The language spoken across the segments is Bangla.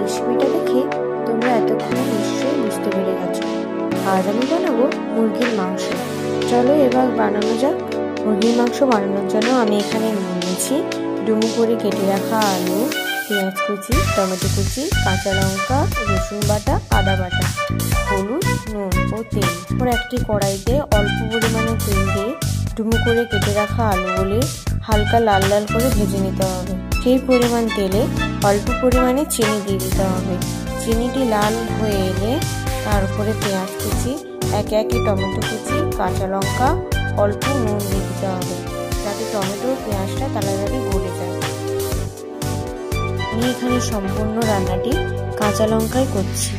রেসিপিটা দেখে তোমরা এতক্ষণে নিশ্চয়ই বুঝতে পেরে গেছো। আজ আমি বানাবো মুরগির মাংস। চলো এবার বানানো যাক। মুরগির মাংস বানানোর জন্য আমি এখানে নিয়েছি ডুমো করে কেটে রাখা আলু, পেঁয়াজ কুচি, টমেটো কুচি, কাঁচা লঙ্কা, রসুন বাটা, আদা বাটা, হলুদ, নুন ও তেল। একটি কড়াইতে অল্প পরিমাণে তেল দিয়ে ডুমো করে কেটে রাখা আলুগুলি হালকা লাল লাল করে ভেজে নিতে হবে। সেই পরিমাণ তেলে অল্প পরিমাণে চিনি দিয়ে দিতে হবে। চিনিটি লাল হয়ে এলে তার উপরে পেঁয়াজ কুচি, একে একে টমেটো কুচি, কাঁচা লঙ্কা, অল্প নুন দিয়ে দিতে হবে যাতে টমেটো ও পেঁয়াজটা তাড়াতাড়ি গলে যায়। আমি এখানে সম্পূর্ণ রান্নাটি কাঁচা লঙ্কায় করছি।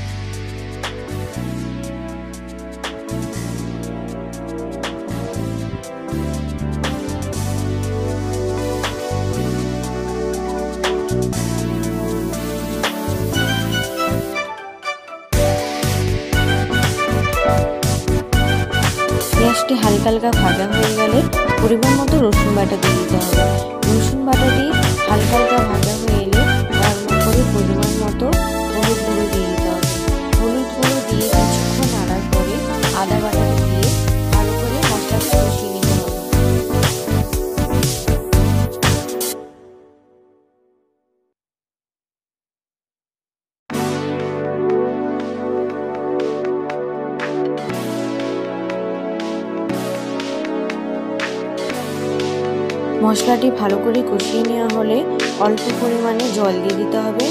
পেঁয়াজটি হালকা হালকা ভাজা হয়ে গেলে পরিমাণ মতো রসুন বাটা দিয়ে দিতে হবে। রসুন বাটাটি হালকা হালকা ভাজা হয়ে এলে তার উপরে পরিমাণ মতো হলুদ গুঁড়ো দিয়ে দিতে হবে। হলুদ গুঁড়ো দিয়ে কিছুক্ষণ নাড়ার পরে আদা বাটাটি দিয়ে ভালো করে মশলাটা কষিয়ে নিতে হবে। মশলাটি ভালো করে কষিয়ে নেওয়া হলে অল্প পরিমাণে জল দিয়ে দিতে হবে।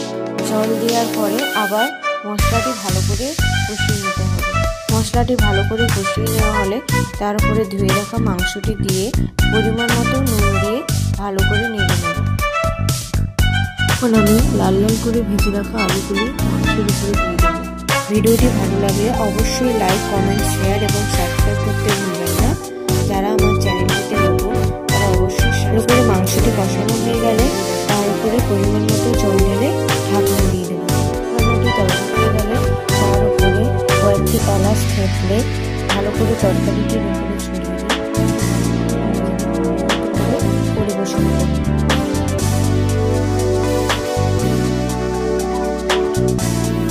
জল দেওয়ার পরে আবার মশলাটি ভালো করে কষিয়ে নিতে হবে। মশলাটি ভালো করে কষিয়ে নেওয়া হলে তার উপরে ধুয়ে রাখা মাংসটি দিয়ে পরিমাণ মতো নুন দিয়ে ভালো করে নেড়ে নেব। এখন আমি লাল লাল করে ভেজে রাখা আলুগুলি মাংসের উপরে দিয়ে দেবো। ভিডিওটি ভালো লাগলে অবশ্যই লাইক, কমেন্ট, শেয়ার এবং সাবস্ক্রাইব